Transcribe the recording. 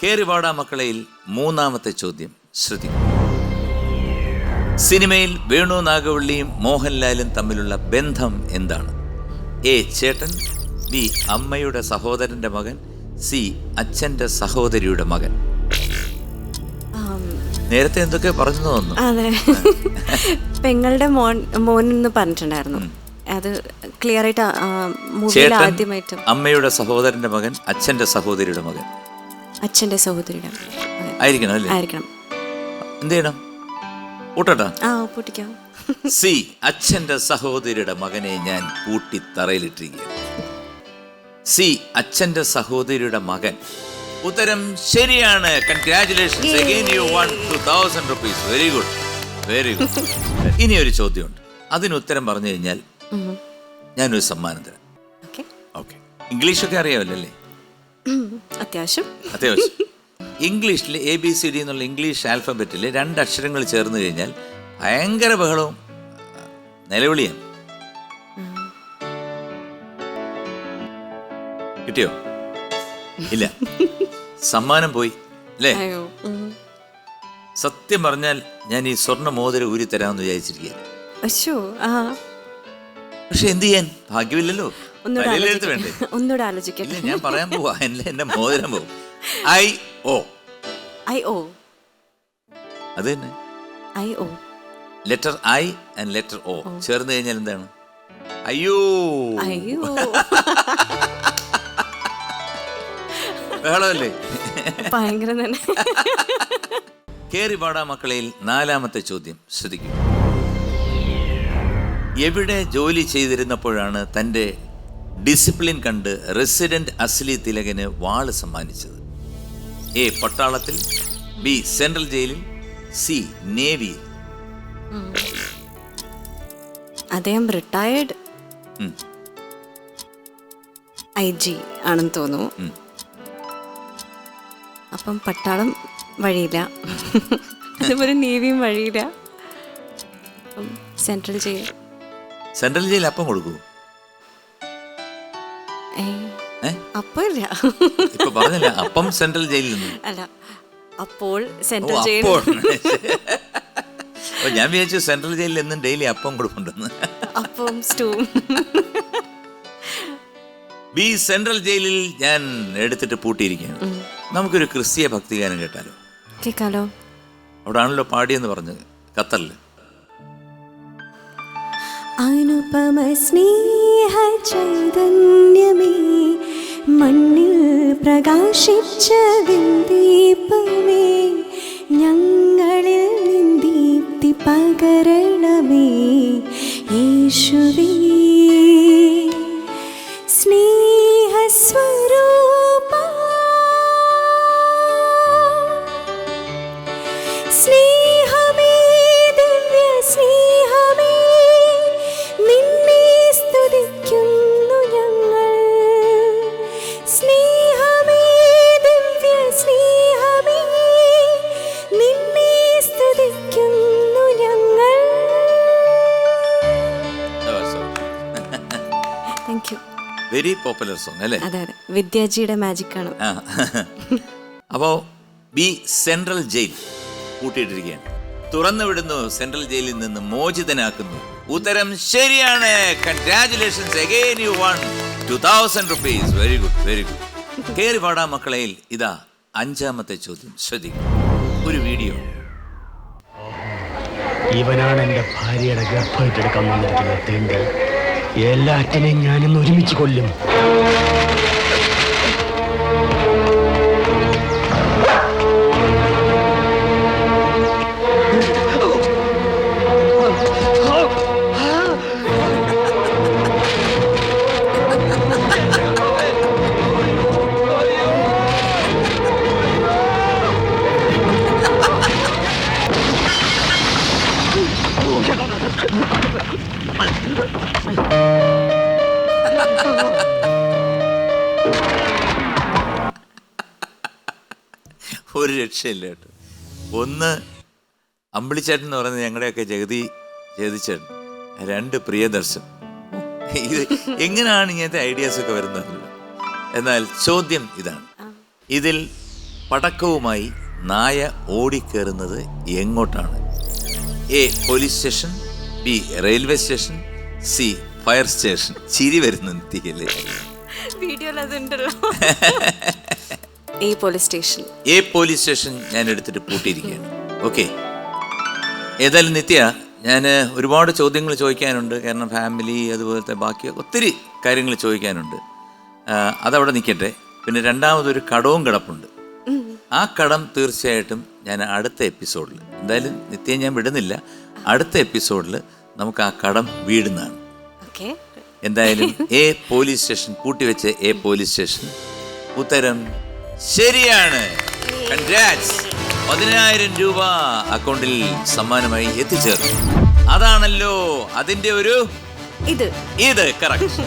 കേറിവാടാ മക്കളയിൽ മൂന്നാമത്തെ ചോദ്യം ശ്രദ്ധിക്കും. സിനിമയിൽ വേണു നാഗവള്ളിയും മോഹൻലാലും തമ്മിലുള്ള ബന്ധം എന്താണ്? എ ചേട്ടൻ, ബി അമ്മയുടെ സഹോദരന്റെ മകൻ, സി അച്ഛന്റെ സഹോദരിയുടെ മകൻ. നേരത്തെ എന്തൊക്കെ പറഞ്ഞു തോന്നുന്നു. അതെ, പെങ്ങളുടെ മോൻ എന്ന് പറഞ്ഞിട്ടുണ്ടായിരുന്നു. അത് ക്ലിയർ ആയിട്ട് ആദ്യമായിട്ട് അമ്മയുടെ സഹോദരന്റെ മകൻ, അച്ഛന്റെ സഹോദരിയുടെ മകൻ. അച്ഛന്റെ സഹോദരിയുടെ ആയിരിക്കണം അല്ലേ? ആയിരിക്കണം. എന്ത് ചെയ്യണം? പൂട്ടട്ടാ? പൂട്ടിക്കാം. സി അച്ഛന്റെ സഹോദരിയുടെ മകനെ ഞാൻ പൂട്ടി തറയിലിട്ടിരിക്കുകയാണ്. സി അച്ഛന്റെ സഹോദരിയുടെ മകൻ. ഉത്തരം ശരിയാണ്. Congratulations. Again you won 2000 rupees. Very good, very good. ഇനി ഒരു ചോദ്യമുണ്ട്. അതിന് ഉത്തരം പറഞ്ഞു കഴിഞ്ഞാൽ ഞാനൊരു സമ്മാനം തരാം. ഓക്കെ. ഇംഗ്ലീഷൊക്കെ അറിയാമല്ലോ അല്ലേ? അത്യാവശ്യം. ഇംഗ്ലീഷിൽ ABCD എന്നുള്ള ഇംഗ്ലീഷ് ആൽഫബറ്റിൽ 2 അക്ഷരങ്ങൾ ചേർന്ന് കഴിഞ്ഞാൽ ഭയങ്കര ബഹളവും നിലവിളിയാണ്. കിട്ടിയോ? ഇല്ല, സമ്മാനം പോയി അല്ലേ? സത്യം പറഞ്ഞാൽ ഞാൻ ഈ സ്വർണ്ണ മോതിരം ഊരി തരാമെന്ന് വിചാരിച്ചിരിക്കുകയാണ്. പക്ഷെ എന്ത് ചെയ്യാൻ, ഭാഗ്യമില്ലല്ലോ. വേണ്ടേ? ഒന്നുകൂടെ ആലോചിക്കട്ടെ. ഞാൻ പറയാൻ പോവാ, എന്റെ മോതിരം പോകും. IO. അത് തന്നെ. Letter I and letter O ചേർന്ന് കഴിഞ്ഞാൽ എന്താണ്? അയ്യോ. ബഹളമല്ലേ? ഭയങ്കര തന്നെ. കേറിവാടാ മക്കളയിൽ നാലാമത്തെ ചോദ്യം ശ്രദ്ധിക്കും. എവിടെ ജോലി ചെയ്തിരുന്നപ്പോഴാണ് തൻ്റെ ഡിസിപ്ലിൻ കണ്ട് റെസിഡന്റ് അസ്ലി തിലകന് വാള് സമ്മാനിച്ചത്? എ പട്ടാളത്തിൽ, ബി സെൻട്രൽ ജയിലിൽ, സി നേവിയിൽ. അദ്ദേഹം റിട്ടയർഡ് IG ആണെന്ന് തോന്നുന്നു. അപ്പം പട്ടാളം വഴിയില്ല, അതുപോലെ നേവിയും വഴിയില്ല. Central jail. സെൻട്രൽ ജയിൽ അപ്പം കൊടുക്കൂ? അപ്പം ഇല്ല, ഇപ്പൊ പറഞ്ഞില്ല അപ്പം സെൻട്രൽ ജയിലിൽ നിന്ന് അല്ല, അപ്പോൾ സെൻട്രൽ ജയിൽ. ഞാൻ വിചാരിച്ചു സെൻട്രൽ ജയിലിൽ എന്നും ഡെയിലി അപ്പം കൊടുക്കുന്നുണ്ടെന്ന്. അപ്പം സ്റ്റൂ. ബി സെൻട്രൽ ജയിലിൽ ഞാൻ എടുത്തിട്ട് പൂട്ടിയിരിക്കുകയാണ്. നമുക്കൊരു ക്രിസ്തീയ ഭക്തിഗാനം കേട്ടാലോ? കേൾക്കാലോ. അവിടെ ആണല്ലോ പാടിയെന്ന് പറഞ്ഞത്, ഖത്തറില്. അനുപമ സ്നേഹ ചൈതന്യമേ, മണ്ണിൽ പ്രകാശിച്ച ദീപമേ, ഞങ്ങളിൽ ദീപ്തി പകരണമേ യേശുവേ. സ്നേഹസ്വരൂപ, സ്നേഹമേ, ദിവ്യ സ്നേഹമേ, നിന്നെ സ്തുതിക്കുന്നു ഞങ്ങൾ. സ്നേഹമേ, ദിവ്യ സ്നേഹമേ, നിന്നെ സ്തുതിക്കുന്നു ഞങ്ങൾ. Thank you. Very popular song അല്ലേ? അതെ അതെ, വിദ്യാജിയുടെ മാജിക് ആണ്. അപ്പോ ബി സെൻട്രൽ ജയിൽ പൂട്ടിയിട്ടിരിക്കുകയാണ്. തുറന്നു വിടുന്നു, സെൻട്രൽ ജയിലിൽ നിന്ന് മോചിതനാക്കുന്നു. ഉത്തരം ശരിയാണ്. Congratulations. Again you won 2000 rupees. Very good, very good. കേറിവാടാ മക്കളയിൽ ഇതാ അഞ്ചാമത്തെ ചോദ്യം ശ്രദ്ധിക്കും. ഒരു വീഡിയോ. ഇവനാണ് എന്റെ ഭാര്യയുടെ ഗർഭമായിട്ടെടുക്കാൻ വന്നിരിക്കുന്ന തീണ്ടി. എല്ലാറ്റിനെയും ഞാനിന്ന് ഒരുമിച്ച് കൊല്ലും. ഒരു രക്ഷയില്ല കേട്ടോ. ഒന്ന് അമ്പിളിച്ചേട്ടൻ എന്ന് പറയുന്നത് ഞങ്ങളുടെയൊക്കെ ജഗതി ചേതൻ. 2 പ്രിയദർശൻ. ഇത് എങ്ങനെയാണ് ഇങ്ങനത്തെ ഐഡിയാസ് ഒക്കെ വരുന്നത്? എന്നാൽ ചോദ്യം ഇതാണ്. ഇതിൽ പടക്കവുമായി നായ ഓടിക്കേറുന്നത് എങ്ങോട്ടാണ്? A police station, B railway station, C fire station. ചിരി വരുന്നു നിത്യല്ലേ? വീഡിയോയിൽ അതുണ്ടല്ലോ. ഈ police station. A police station ഞാൻ എടുത്തിട്ട് പൂട്ടിയിരിക്കുകയാണ്. ഓക്കെ, ഏതായാലും നിത്യ, ഞാൻ ഒരുപാട് ചോദ്യങ്ങൾ ചോദിക്കാനുണ്ട്. കാരണം ഫാമിലി അതുപോലത്തെ ബാക്കി ഒത്തിരി കാര്യങ്ങൾ ചോദിക്കാനുണ്ട്. അതവിടെ നിൽക്കട്ടെ. പിന്നെ രണ്ടാമതൊരു കടവും കിടപ്പുണ്ട്. ആ കടം തീർച്ചയായിട്ടും ഞാൻ അടുത്ത എപ്പിസോഡിൽ, എന്തായാലും നിത്യം ഞാൻ വിടുന്നില്ല, അടുത്ത എപ്പിസോഡിൽ നമുക്ക് ആ കടം വീടുന്നതാണ്. എന്തായാലും എ പോലീസ് സ്റ്റേഷൻ, പൂട്ടിവെച്ച എ പോലീസ് സ്റ്റേഷൻ ഉത്തരം ശരിയാണ്. കൺഗ്രാറ്റ്സ്. 10,000 രൂപ അക്കൗണ്ടിൽ സമ്മാനമായി എത്തിച്ചേർന്നു. അതാണല്ലോ അതിന്റെ ഒരു ഇത് കറക്റ്റ്.